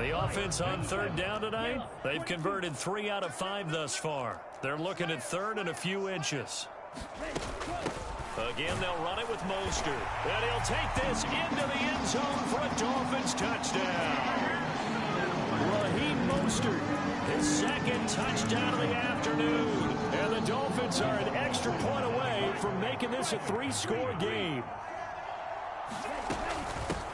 The offense on third down tonight, they've converted 3 out of 5 thus far. They're looking at third and a few inches. Again, they'll run it with Mostert. And he'll take this into the end zone for a Dolphins touchdown. Raheem Mostert, his second touchdown of the afternoon. And the Dolphins are an extra point away from making this a 3-score game.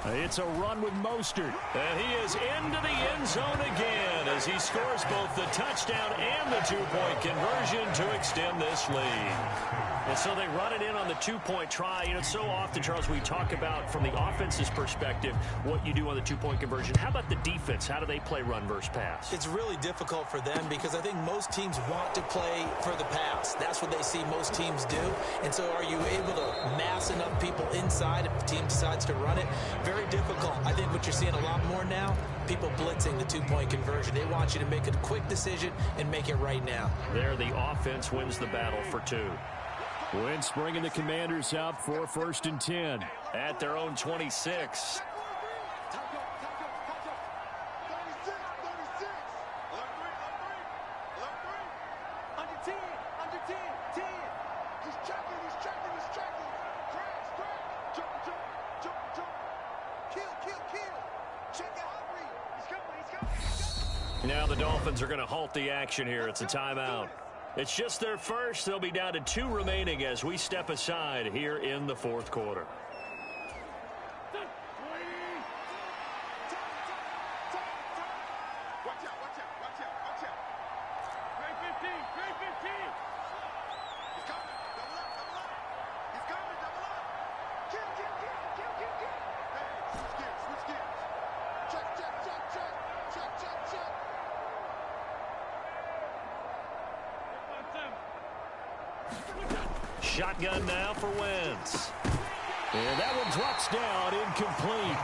It's a run with Mostert. And he is into the end zone again as he scores both the touchdown and the 2-point conversion to extend this lead. And so they run it in on the 2-point try. You know, so often, Charles, we talk about from the offense's perspective what you do on the 2-point conversion. How about the defense? How do they play run versus pass? It's really difficult for them because I think most teams want to play for the pass. That's what they see most teams do. And so are you able to mass enough people inside if the team decides to run it? Very difficult. I think what you're seeing a lot more now, people blitzing the 2-point conversion. They want you to make a quick decision and make it right now. There, the offense wins the battle for 2. Wentz bringing the Commanders out for 1st and 10 at their own 26. Now the Dolphins are going to halt the action here. It's a timeout. It's just their first. They'll be down to 2 remaining as we step aside here in the 4th quarter. Shotgun now for Wentz. And that one drops down, incomplete.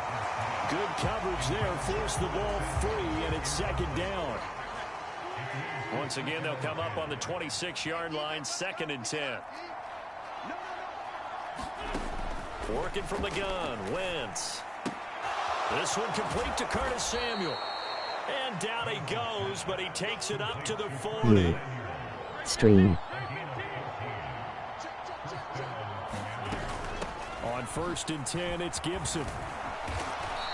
Good coverage there, forced the ball free, and it's 2nd down. Once again, they'll come up on the 26-yard line, 2nd and 10. Working from the gun, Wentz. This one complete to Curtis Samuel. And down he goes, but he takes it up to the 40. Stream. On 1st and 10, it's Gibson.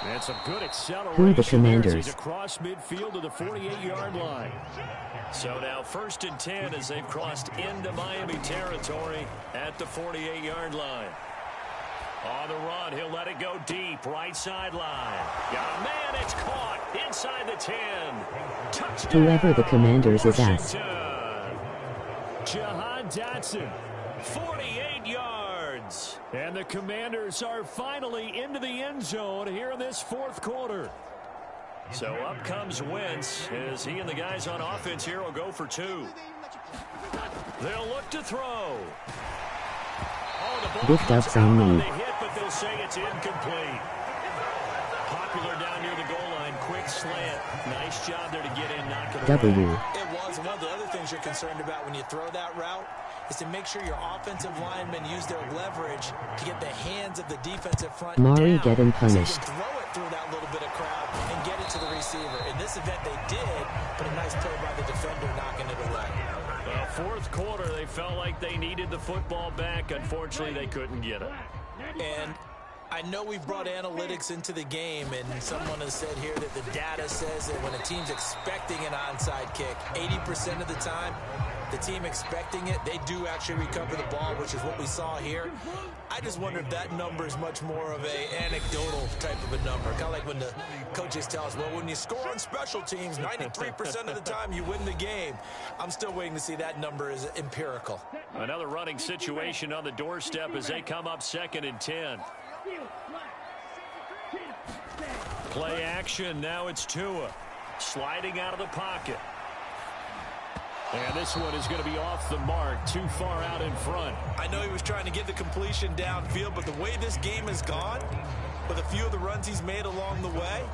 And some good acceleration. Who are the Commanders? He's across midfield to the 48-yard line. So now 1st and 10 as they've crossed into Miami territory at the 48-yard line. On the run, he'll let it go deep, right sideline. Got a man, it's caught inside the 10. Touchdown, whoever the Commanders is at. Jahan Dotson, 48 yards. And the Commanders are finally into the end zone here in this 4th quarter. So up comes Wentz as he and the guys on offense here will go for 2. They'll look to throw. Oh, the ball comes out on the hit, but they'll say it's incomplete. Popular down near the goal line, quick slant. Nice job there to get in, knock it away. It was. One of the other things you're concerned about when you throw that route is to make sure your offensive linemen use their leverage to get the hands of the defensive front Mari down, getting punished. so you can throw it through that little bit of crowd and get it to the receiver. In this event, they did, but a nice play by the defender knocking it away. Well, 4th quarter, they felt like they needed the football back. Unfortunately, they couldn't get it. And I know we've brought analytics into the game, and someone has said here that the data says that when a team's expecting an onside kick, 80% of the time, the team expecting it, they do actually recover the ball, which is what we saw here. I just wonder if that number is much more of a anecdotal type of a number. Kind of like when the coaches tell us, well, when you score on special teams, 93% of the time you win the game. I'm still waiting to see that number is empirical. Another running situation on the doorstep as they come up 2nd and 10. Play action, now it's Tua. Sliding out of the pocket. And this one is going to be off the mark, too far out in front. I know he was trying to get the completion downfield, but the way this game has gone, with a few of the runs he's made along the way,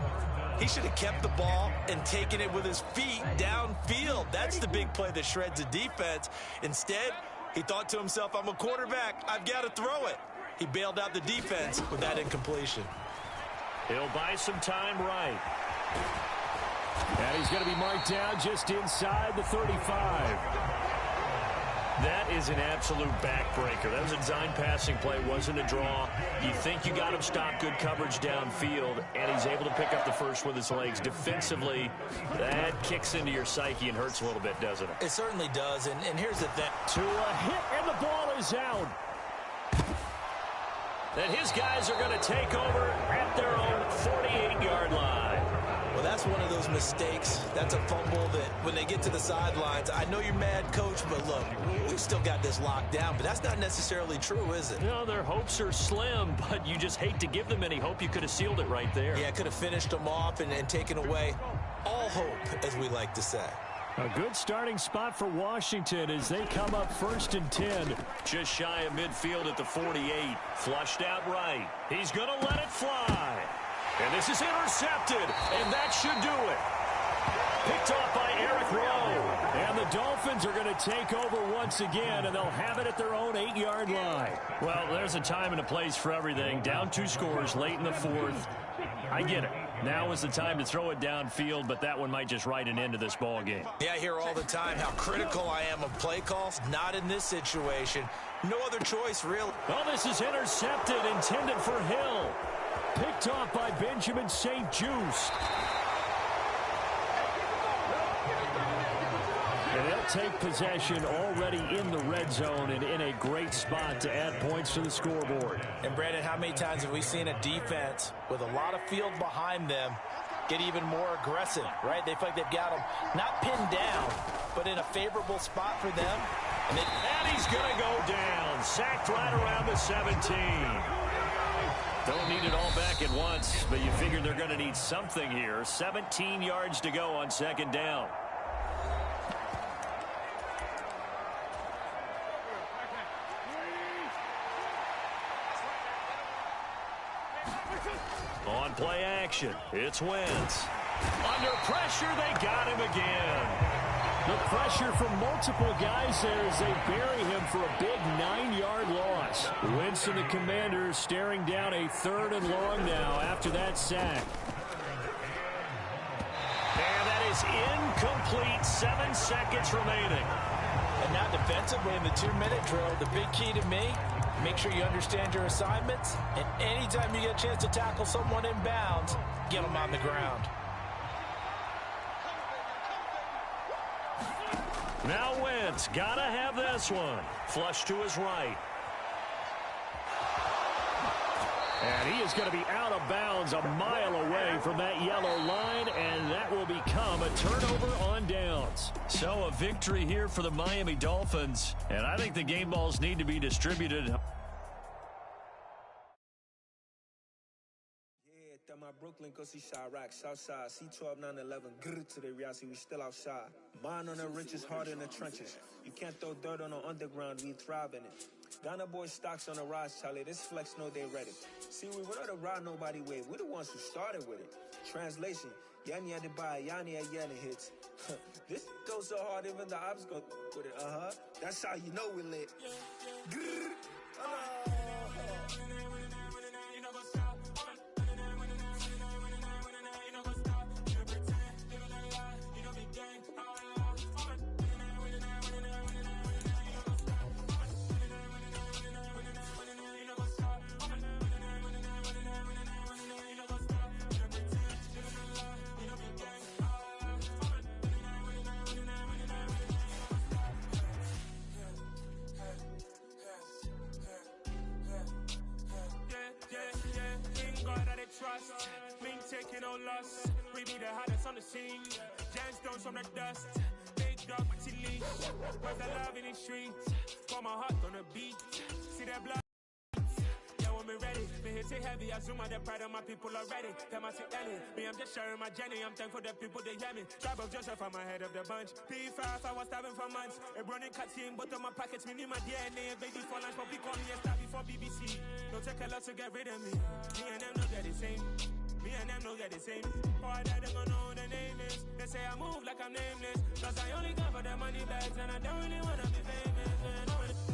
he should have kept the ball and taken it with his feet downfield. That's the big play that shreds the defense. Instead, he thought to himself, I'm a quarterback, I've got to throw it. He bailed out the defense with that incompletion. He'll buy some time right. And he's going to be marked down just inside the 35. That is an absolute backbreaker. That was a design passing play, wasn't a draw. You think you got him stopped, good coverage downfield, and he's able to pick up the first with his legs. Defensively, that kicks into your psyche and hurts a little bit, doesn't it? It certainly does, and here's the thing. To a hit, and the ball is out. Then his guys are going to take over at their own 48-yard line. Well, that's one of those mistakes. That's a fumble that when they get to the sidelines, I know you're mad, Coach, but look, we've still got this locked down. But that's not necessarily true, is it? No, their hopes are slim, but you just hate to give them any hope. You could have sealed it right there. Yeah, could have finished them off and taken away all hope, as we like to say. A good starting spot for Washington as they come up 1st and 10. Just shy of midfield at the 48. Flushed out right. He's going to let it fly. And this is intercepted, and that should do it. Picked off by Eric Rowe. And the Dolphins are going to take over once again, and they'll have it at their own 8-yard line. Well, there's a time and a place for everything. Down 2 scores late in the 4th. I get it. Now is the time to throw it downfield, but that one might just write an end to this ball game. Yeah, I hear all the time how critical I am of play calls. Not in this situation. No other choice, really. Well, this is intercepted, intended for Hill. Picked off by Benjamin St. Juste. And they'll take possession already in the red zone and in a great spot to add points to the scoreboard. And, Brandon, how many times have we seen a defense with a lot of field behind them get even more aggressive, right? They feel like they've got them not pinned down, but in a favorable spot for them. And he's going to go down. Sacked right around the 17. Don't need it all back at once, but you figure they're going to need something here. 17 yards to go on 2nd down. On play action, it's Wentz. Under pressure, they got him again. The pressure from multiple guys there as they bury him for a big 9-yard loss. Wentz and the Commanders staring down a 3rd and long now after that sack. And that is incomplete. 7 seconds remaining. And now defensively in the 2-minute drill, the big key to me, make sure you understand your assignments. And anytime you get a chance to tackle someone in bounds, get them on the ground. Now Wentz, gotta have this one. Flush to his right. And he is going to be out of bounds a mile away from that yellow line, and that will become a turnover on downs. So a victory here for the Miami Dolphins, and I think the game balls need to be distributed. My Brooklyn, go see Chirac, Southside, C12, 911, grrr to the reality, we still outside. Mine on the richest, heart in the trenches. You can't throw dirt on the underground, we thrive in it. Ghana boys stocks on the rise, Charlie, this flex know they ready. See, we were the ride nobody with, we're the ones who started with it. Translation, Yanni had to buy, Yanni had Yanni hits. This goes so hard, even the ops go with it, That's how you know we lit. Grrr, trust, mean taking no loss. We be the hottest on the scene. Gemstones from the dust. Big dog with your leash. Where's the love in the streets? For my heart on the beat. See that blood? Yeah, when we ready. Me hit it heavy. I zoom out the pride of my people already. Them I see Ellie. Me, I'm just sharing my journey. I'm thankful that people they hear me. Tribe of Joseph, I'm ahead of the bunch. P5, I was starving for months. A running cut team, but on my pockets, me need my DNA. Baby for lunch, but we call me a star before BBC. Don't take a lot to get rid of me. Me and them know they're the same. Me and them know they're the same. Boy, that they gonna know who the name is. They say I move like I'm nameless. Cause I only got for the money bags and I don't really wanna be famous.